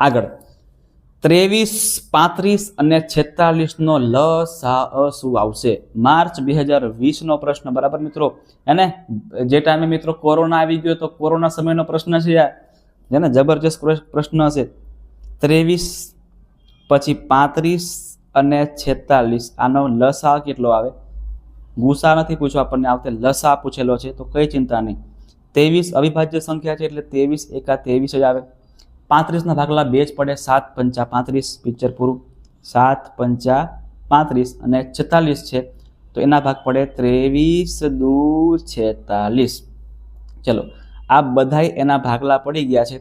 આગળ 23, 35 અને 46 નો લસાઅ શું આવશે? માર્ચ 2020 નો પ્રશ્ન, બરાબર મિત્રો? એને જે ટાઈમે મિત્રો કોરોના આવી ગયો તો કોરોના સમયનો પ્રશ્ન છે યાર, જેને જબરજસ્ત પ્રશ્ન હશે. 23 પછી 35 અને 46 આનો લસા કેટલો આવે? ગુસા નથી પૂછ્યો આપણને, આવતે લસા પૂછેલો છે. તો કઈ ચિંતા નહીં, 23 અવિભાજ્ય સંખ્યા છે એટલે 23 એકા 23 જ આવે. 35ના ભાગલા 2 જ પડે, 7 પંચા 35, પિક્ચર પૂરું. 7 પંચા 35 અને 46 છે તો એના ભાગ પડે 23 દુ 46. ચલો આ બધાય એના ભાગલા પડી ગયા છે.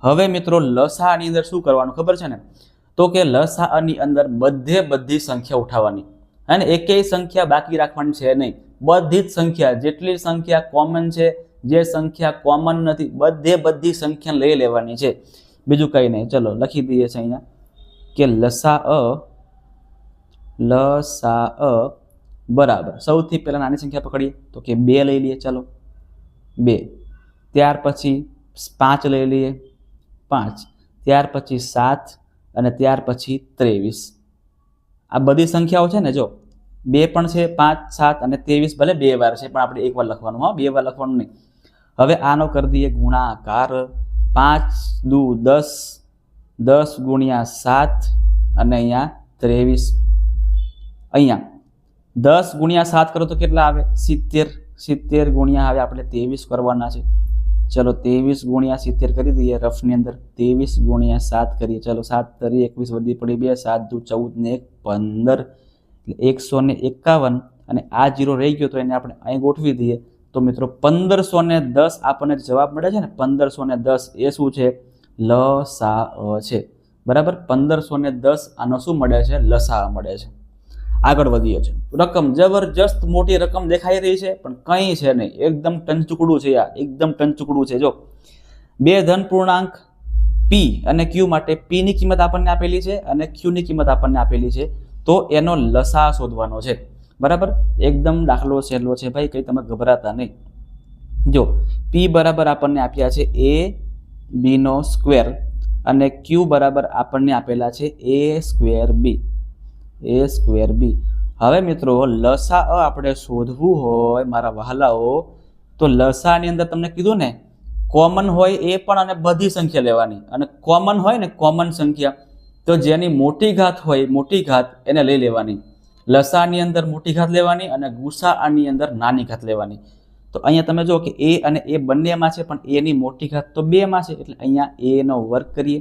હવે મિત્રો લસાઅની અંદર શું કરવાનું ખબર છે ને? તો કે લસાઅની અંદર બધી સંખ્યા ઉઠાવવાની અને એકેય સંખ્યા બાકી રાખવાની છે નહીં. બધી જ સંખ્યા, જેટલી સંખ્યા કોમન છે, જે સંખ્યા કોમન નથી, બધી સંખ્યા લઈ લેવાની છે, બીજું કંઈ નહીં. ચલો લખી દઈએ છે અહીંયા કે લસાઅ બરાબર સૌથી પહેલા નાની સંખ્યા પકડીએ તો કે 2 લઈ લઈએ. ચલો 2, ત્યાર પછી 5 લઈ લઈએ 5, ત્યાર પછી 7 અને ત્યાર પછી 23. આ બધી સંખ્યાઓ છે ને, જો 2 પણ છે, 5, 7 અને 23 ભલે 2 વાર છે પણ આપણે 1 વાર લખવાનું, હા 2 વાર લખવાનું નહીં. હવે આનો કરી દઈએ ગુણાકાર. 5 દુ 10, 10 ગુણ્યા 7 અને અહીંયા 23. અહીંયા 10 ગુણ્યા 7 કરો તો કેટલા આવે? 70. 70 ગુણ્યા આવે આપણે 23 કરવાના છે. ચલો 23 ગુણ્યા 70 કરી દઈએ રફની અંદર. 23 ગુણ્યા 7 કરીએ. ચલો 7 તરી 21 વધી પડી 2, 7 દુ 14 ને 1 15 એટલે 151 અને આ 0 રહી ગયો તો એને આપણે અહીં ગોઠવી દઈએ. તો મિત્રો 1510 આપણને જવાબ મળે છે ને, 1510 એ શું છે? લસાઅ છે, બરાબર? 1510 આનો શું મળે છે? લસાઅ મળે છે. આગળ વધીએ છે. રકમ જબરજસ્ત મોટી રકમ દેખાઈ રહી છે પણ કંઈ છે નહીં, એકદમ ટંચુકડું છે યાર, એકદમ ટંચુકડું છે. જો 2 ધન પૂર્ણાંક p અને q માટે p ની કિંમત આપણને આપેલી છે અને q ની કિંમત આપણને આપેલી છે. તો એનો લસા શોધવાનો છે, બરાબર? એકદમ દાખલો સહેલો છે ભાઈ, કંઈ તમે ગભરાતા નહીં. જો p બરાબર આપણને આપ્યા છે ab નો સ્ક્વેર અને q બરાબર આપણને આપેલા છે a સ્ક્વેર b. હવે મિત્રો લસાઅ આપણે શોધવું હોય મારા વહાલાઓ, તો લસાઅની અંદર તમને કીધું ને કોમન હોય એ પણ અને બધી સંખ્યા લેવાની. અને કોમન હોય ને કોમન સંખ્યા, તો જેની મોટી ઘાત હોય મોટી ઘાત એને લઈ લેવાની. લસાઅની અંદર મોટી ઘાત લેવાની અને ગુસાઅની અંદર નાની ઘાત લેવાની. તો અહીંયા તમે જો કે a અને a બંનેમાં છે પણ a ની મોટી ઘાત તો 2 માં છે એટલે અહીંયા a નો વર્ગ કરીએ.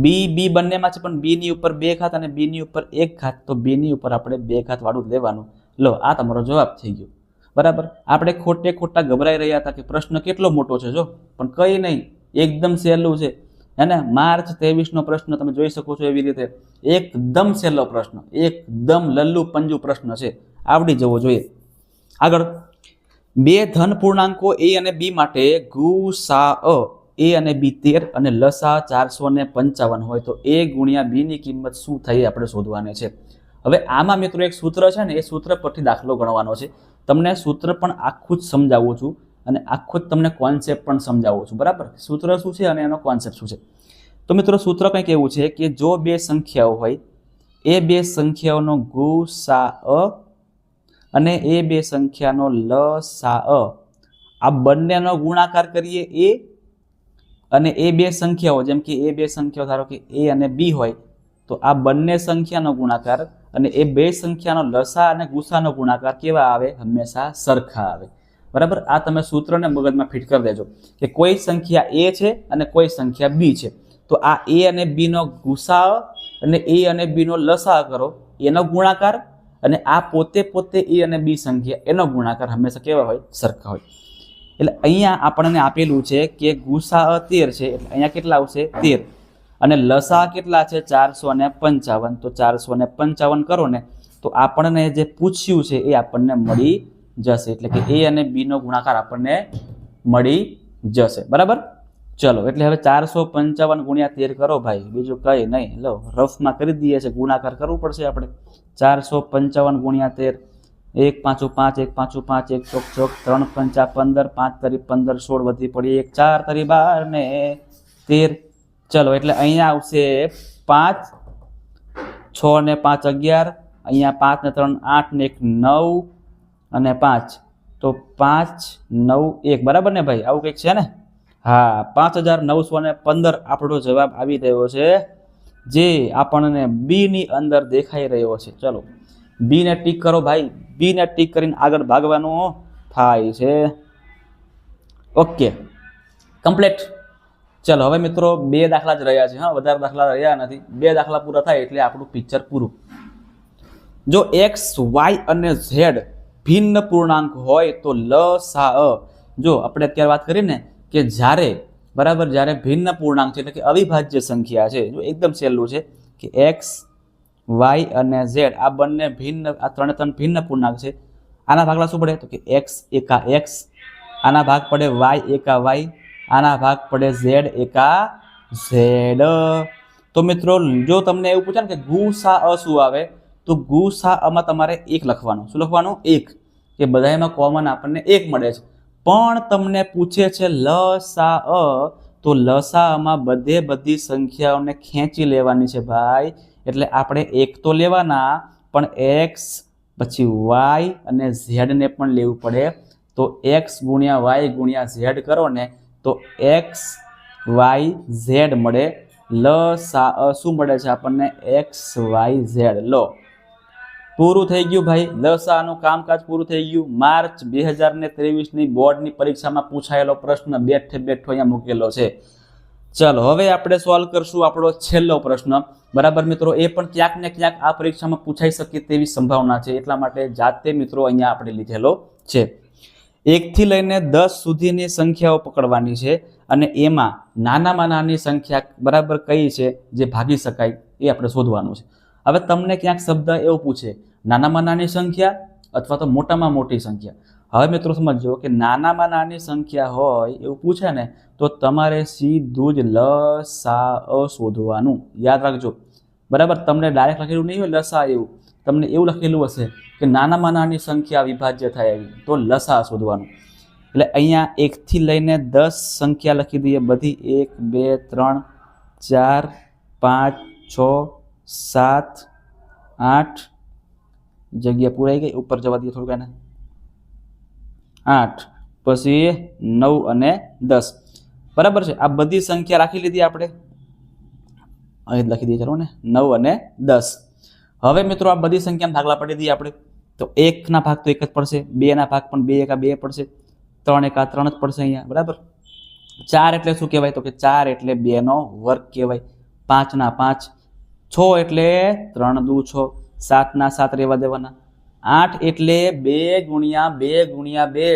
b બંનેમાં છે પણ b ની ઉપર 2 ઘાત અને b ની ઉપર 1 ઘાત, તો b ની ઉપર આપણે 2 ઘાત વાળું જ લેવાનું. લો આ તમારો જવાબ થઈ ગયો, બરાબર? આપણે ખોટા ગભરાઈ રહ્યા હતા કે પ્રશ્ન કેટલો મોટો છે, જો પણ કંઈ નહીં, એકદમ સહેલું છે. અને માર્ચ 23 નો પ્રશ્ન તમે જોઈ શકો છો એવી રીતે એકદમ સહેલો પ્રશ્ન, એકદમ લલ્લુ પંજુ પ્રશ્ન છે, આવડી જવો જોઈએ. આગળ 2 ધન પૂર્ણાંકો a અને b માટે ગુસાઅ a અને b 13 અને લસા 455 હોય તો a ગુણ્યા b ની કિંમત શું થઈ આપણે શોધવાની છે. હવે આમાં મિત્રો એક સૂત્ર છે ને, એ સૂત્ર પરથી દાખલો ગણવાનો છે. તમને સૂત્ર પણ આખું જ સમજાવું છું અને આખું જ તમને કોન્સેપ્ટ પણ સમજાવું છું, બરાબર? સૂત્ર શું છે અને એનો કોન્સેપ્ટ શું છે. તો મિત્રો સૂત્ર કંઈક એવું છે કે જો 2 સંખ્યાઓ હોય એ 2 સંખ્યાઓનો ગુસાઅ અને એ બે સંખ્યાનો લસા આ બંનેનો ગુણાકાર કરીએ એ અને એ બે સંખ્યાઓ, જેમ કે એ બે સંખ્યાઓ ધારો કે એ અને બી હોય તો આ બંને સંખ્યાનો ગુણાકાર અને એ બે સંખ્યાનો લસા અને ગુસાનો ગુણાકાર કેવા આવે? હંમેશા સરખા આવે. બરાબર, આ તમે સૂત્રને મગજમાં ફિટ કરી દેજો કે કોઈ સંખ્યા એ છે અને કોઈ સંખ્યા બી છે, તો આ એ અને બી નો ગુસા અને એ અને બી નો લસા કરો, એનો ગુણાકાર, અને આ પોતે પોતે એ અને બી સંખ્યા એનો ગુણાકાર હંમેશા કેવા હોય? સરખા હોય. એટલે અહીંયા આપણને આપેલું છે કે ગુસા 13 છે, એટલે અહીંયા કેટલા આવશે? 13. અને લસા કેટલા છે? 455. તો 455 કરો ને તો આપણને જે પૂછ્યું છે એ આપણને મળી જશે. એટલે કે એ અને બી નો ગુણાકાર આપણને મળી જશે. બરાબર, ચલો એટલે હવે 455 ગુણ્યા 13 કરો ભાઈ, બીજું કઈ નહીં. લો રફમાં કરી દઈએ છે, ગુણાકાર કરવું પડશે આપણે. 455 ગુણ્યા 13, 1 5 5, 1 5 5, 1 ચોક ચોક, 3 5 15, 5 તરી 15, 16 વધી પડી, 1 4 તરી 12 ને 13. ચલો એટલે અહીંયા આવશે 5, 6 ને 5 11, અહીંયા 5 ને 3 8 ને 1 9 અને 5, તો 5 9 1. બરાબર ને ભાઈ? આવું કંઈક છે ને? હા, 5915 આપણો જવાબ આવી રહ્યો છે, જે આપણને બી ની અંદર દેખાઈ રહ્યો છે. ચલો બી ને ટીક કરો ભાઈ, બી ને ટીક કરીને આગળ ભાગવાનું થાય છે. Okay, complete. ચલો હવે મિત્રો 2 દાખલા જ રહ્યા છે, હા, વધારે દાખલા રહ્યા નથી. 2 દાખલા પૂરા થાય એટલે આપણું પિક્ચર પૂરું. જો એક્સ, વાય અને ઝેડ ભિન્ન પૂર્ણાંક હોય તો લસા, જો આપણે અત્યારે વાત કરી ને કે જ્યારે, બરાબર, જ્યારે ભિન્ન પૂર્ણાંક છે એટલે કે અવિભાજ્ય સંખ્યા છે, જો એકદમ સહેલું છે કે એક્સ, વાય અને ઝેડ આ બંને ભિન્ન, આ ત્રણ ભિન્ન પૂર્ણાંક છે. આના ભાગલા શું પડે? તો કે એક્સ એકા એક્સ, આના ભાગ પડે વાય એકા વાય, આના ભાગ પડે ઝેડ એકા ઝેડ. તો મિત્રો જો તમને એવું પૂછે ને કે ગુસા શું આવે, તો ગુસાઅમાં તમારે 1 લખવાનું. શું લખવાનું? 1, કે બધામાં કોમન આપણને 1 મળે છે. પણ તમને પૂછે છે લસા, તો લસાઅમાં બધી સંખ્યાઓને ખેંચી લેવાની છે ભાઈ. એટલે આપણે 1 તો લેવાના, પણ એક્સ પછી વાય અને ઝેડ ને પણ લેવું પડે. તો એક્સ ગુણ્યા વાય ગુણ્યા ઝેડ કરો ને તો એક્સ વાય ઝેડ મળે. લસા શું મળે છે આપણને? X Y Z. લો પૂરું થઈ ગયું ભાઈ, લસાનું કામકાજ પૂરું થઈ ગયું. માર્ચ 2023ની બોર્ડની પરીક્ષામાં પૂછાયેલો પ્રશ્ન બેઠે બેઠો અહીંયા મૂકેલો છે. ચલો હવે આપણે સોલ્વ કરશું આપણો છેલ્લો પ્રશ્ન. બરાબર મિત્રો, એ પણ ક્યાંક ને ક્યાંક આ પરીક્ષામાં પૂછાઈ શકે તેવી સંભાવના છે, એટલા માટે જાતે મિત્રો અહીંયા આપણે લીધેલો છે. 1 થી લઈને 10 સુધીની સંખ્યાઓ પકડવાની છે અને એમાં નાનામાં નાની સંખ્યા બરાબર કઈ છે જે ભાગી શકાય એ આપણે શોધવાનું છે. હવે તમને ક્યાંક શબ્દ એવો પૂછે નાનામાં નાની સંખ્યા અથવા તો મોટામાં મોટી સંખ્યા. હવે મિત્રો સમજો કે નાનામાં નાની સંખ્યા હોય એવું પૂછે ને તો તમારે સીધું જ લસા શોધવાનું. યાદ રાખજો, બરાબર, તમને ડાયરેક્ટ લખેલું નહીં હોય લસા, એવું તમને એવું લખેલું હશે કે નાનામાં નાની સંખ્યા વિભાજ્ય થાય એવી, તો લસા શોધવાનું. એટલે અહીંયા 1 થી લઈને 10 સંખ્યા લખી દઈએ બધી. 1 2 3 4 5 6 7 8, જગ્યા પૂરાઈ ગઈ, ઉપર જવા દઈએ થોડુંક એને. 8 પછી 9 અને 10. બરાબર છે, આ બધી સંખ્યા રાખી લીધી આપણે, અહીં લખી દઈએ ચાલો ને, 9 અને 10. હવે મિત્રો આ બધી સંખ્યા ભાગલા પાડી દઈએ આપણે. તો 1 ના ભાગ તો 1 જ પડશે, 2 ના ભાગ પણ 2 એકા 2 પડશે, 3 એકા 3 જ પડશે અહીંયા. બરાબર, 4 એટલે શું કહેવાય? તો કે 4 એટલે 2 નો વર્ગ કહેવાય. 5 ના 5, 6 એટલે 3 દુ 6, 7 ના 7 રહેવા દેવાના. 8 એટલે 2 ગુણ્યા 2 ગુણ્યા 2,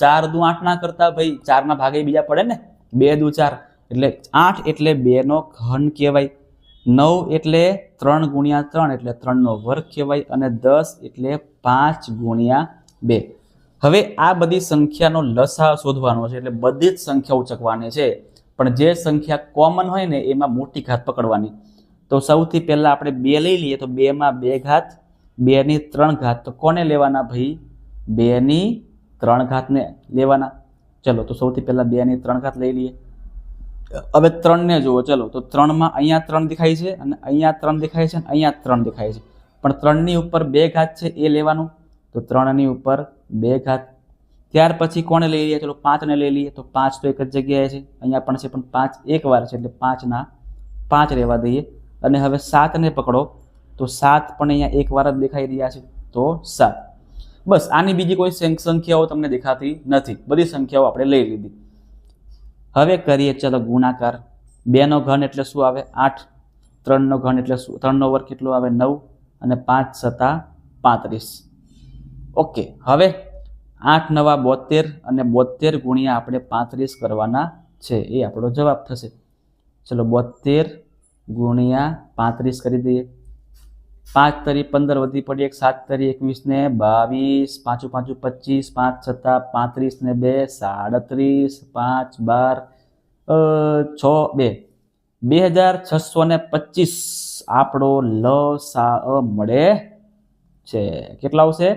4 દુ 8 ના કરતા ભાઈ, 4 ના ભાગે બીજા પડે ને, 2 દુ 4, એટલે 8 એટલે 2 નો ઘન કહેવાય. 9 એટલે 3 ગુણ્યા 3 એટલે 3 નો વર્ગ કહેવાય. અને 10 એટલે 5 ગુણ્યા 2. હવે આ બધી સંખ્યાનો લસા શોધવાનો છે, એટલે બધી જ સંખ્યા ઉચકવાની છે, પણ જે સંખ્યા કોમન હોય ને એમાં મોટી ઘાત પકડવાની. તો સૌથી પહેલા આપણે 2 લઈ લઈએ, તો 2 માં 2 ઘાત, 2 ની 3 ઘાત, તો કોને લેવાના ભાઈ? 2 ની 3 ઘાત ને લેવાના. ચલો તો સૌથી પહેલા 2 ની 3 ઘાત લઈ લઈએ. હવે 3 ને જુઓ, ચલો તો 3 માં અહીંયા 3 દેખાય છે અને અહીંયા 3 દેખાય છે અને અહીંયા 3 દેખાય છે, પણ 3 ની ઉપર 2 ઘાત છે એ લેવાનું. તો 3 ઉપર 2 ઘાત. ત્યાર પછી કોને લઈ લઈએ? ચલો 5 લઈ લઈએ. તો 5 તો એક જ જગ્યાએ છે, અહીંયા પણ છે, પણ 5 એક વાર છે એટલે 5 ના 5 રહેવા દઈએ. અને હવે 7 પકડો તો 7 પણ અહીંયા એક વાર જ દેખાઈ રહ્યા છે, તો 7. બસ, આની બીજી કોઈ સંખ્યાઓ તમને દેખાતી નથી, બધી સંખ્યાઓ આપણે લઈ લીધી. હવે કરીએ ચલો ગુણાકાર. 2 ઘન એટલે શું આવે? 8. 3 ઘન એટલે શું? 3 વર્ગ કેટલો આવે? 9. અને 5 સતા 35. ઓકે, હવે 8 નવા 72 અને 72 ગુણ્યા આપણે 35 કરવાના છે, એ આપણો જવાબ થશે. ચલો 72 ગુણ્યા 35 કરી દઈએ. 5 તરી 15 વધી પડી 1, 7 તરી 21 ને 22, 5 5 25, 5 સતા 35 ને 2 37, 5 12 6 2 2625 આપણો લસા મળે છે. કેટલા આવશે?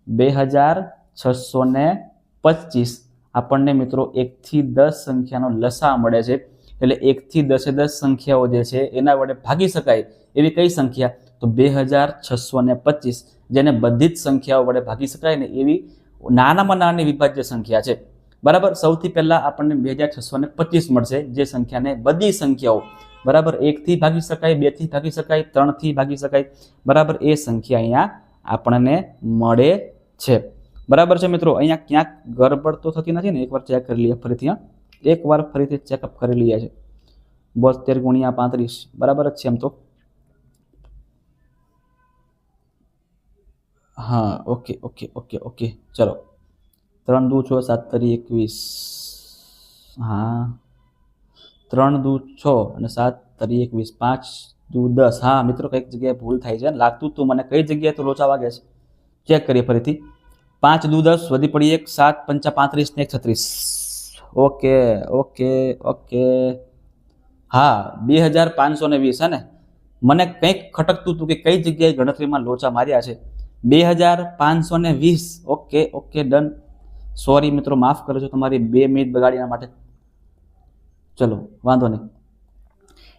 2625. આપણને મિત્રો 1 થી 10 સંખ્યાનો લસા મળે છે. એટલે 1 થી 10 સંખ્યાઓ જે છે એના વડે ભાગી શકાય એવી કઈ સંખ્યા? તો 2625, જેને બધી જ સંખ્યાઓ વડે ભાગી શકાય ને એવી નાનામાં નાની વિભાજ્ય સંખ્યા છે. બરાબર, સૌથી પહેલા આપણને 2625 મળશે, જે સંખ્યાને બધી સંખ્યાઓ બરાબર 1 થી ભાગી શકાય, 2 થી ભાગી શકાય, 3 થી ભાગી શકાય. બરાબર, એ સંખ્યા અહીંયા આપણને મળે છે. બરાબર છે મિત્રો, અહીંયા ક્યાંક ગડબડ તો થતી નથી ને? એકવાર ચેક કરી લઈએ ફરીથી. એકવાર ફરીથી ચેકઅપ કરી લઈએ છે. 72 ગુણ્યા 35 બરાબર જ છે એમ તો. હા, ઓકે ઓકે ઓકે ઓકે. ચલો 3 દુ 6, 7 તરી 21. હા, 3 દુ 6 અને 7 તરી 21, 5 દુ 10. હા મિત્રો, કઈક જગ્યાએ ભૂલ થાય છે, લાગતું તું મને કઈ જગ્યાએ તો લોચા વાગે છે. ચેક કરીએ ફરીથી. 5 દુ 10 વધી પડી 1, 7 5 35 ને 36. Okay okay okay. હા, 2520 હે ને? મને કંઈક ખટકતું હતું કે કઈ જગ્યાએ ગણતરીમાં લોચા માર્યા છે. 2520. Okay okay, done. સોરી મિત્રો, માફ કરજો તમારી 2 મિનિટ બગાડ્યા માટે. ચલો વાંધો નહીં.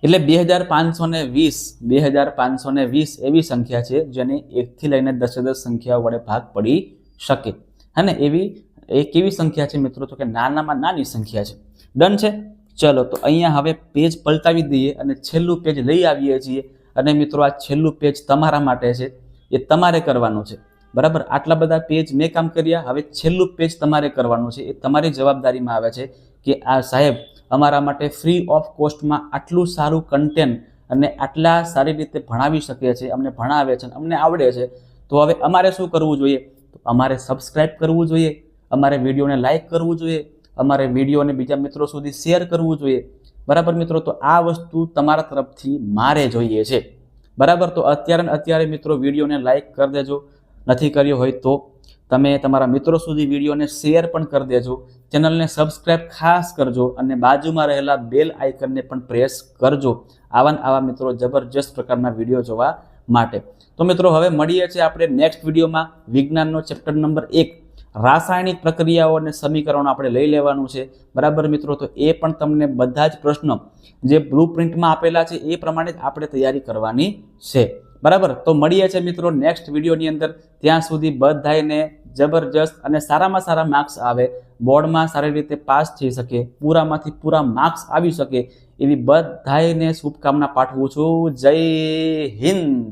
એટલે 2520 એવી સંખ્યા છે જેને 1 થી લઈને 10 સંખ્યાઓ વડે ભાગ પડી શકે. હે ને? એવી એક એવી સંખ્યા છે મિત્રો, તો કે નાનામાં નાની સંખ્યા છે. ડન છે. ચલો તો અહીંયા હવે પેજ પલટાવી દઈએ અને છેલ્લું પેજ લઈ આવીએ છીએ. અને મિત્રો, આ છેલ્લું પેજ તમારા માટે છે, એ તમારે કરવાનું છે. બરાબર, આટલા બધા પેજ મેં કામ કર્યા, હવે છેલ્લું પેજ તમારે કરવાનું છે. એ તમારી જવાબદારીમાં આવે છે કે આ સાહેબ અમારા માટે ફ્રી ઓફ કોસ્ટમાં આટલું સારું કન્ટેન્ટ અને આટલા સારી રીતે ભણાવી શકે છે, અમને ભણાવે છે, અમને આવડે છે. તો હવે અમારે શું કરવું જોઈએ? તો અમારે સબસ્ક્રાઇબ કરવું જોઈએ, અમારે વિડીયોને લાઇક કરવું જોઈએ, અમારે વિડીયોને બીજા મિત્રો સુધી શેર કરવું જોઈએ. બરાબર મિત્રો, તો આ વસ્તુ તમારા તરફથી મારે જોઈએ છે. બરાબર, તો અત્યારે મિત્રો વિડીયોને લાઇક કરી દેજો. નથી કર્યો હોય તો તમે તમારા મિત્રો સુધી વિડીયોને શેર પણ કરી દેજો. ચેનલને સબસ્ક્રાઇબ ખાસ કરજો અને બાજુમાં રહેલા બેલ આઇકનને પણ પ્રેસ કરજો આવા મિત્રો જબરજસ્ત પ્રકારના વિડીયો જોવા માટે. તો મિત્રો, હવે મળીએ છીએ આપણે નેક્સ્ટ વિડીયોમાં. વિજ્ઞાનનો ચેપ્ટર નંબર 1 રાસાયણિક પ્રક્રિયાઓ અને સમીકરણો આપણે લઈ લેવાનું છે. બરાબર મિત્રો, તો એ પણ તમને બધા જ પ્રશ્નો જે બ્લુ પ્રિન્ટમાં આપેલા છે એ પ્રમાણે જ આપણે તૈયારી કરવાની છે. બરાબર, તો મળીએ છીએ મિત્રો નેક્સ્ટ વિડીયોની અંદર. ત્યાં સુધી બધાને જબરજસ્ત અને સારામાં સારા માર્ક્સ આવે, બોર્ડમાં સારી રીતે પાસ થઈ શકે, પૂરામાંથી પૂરા માર્ક્સ આવી શકે એવી બધાને શુભકામના પાઠવું છું. જય હિન્દ.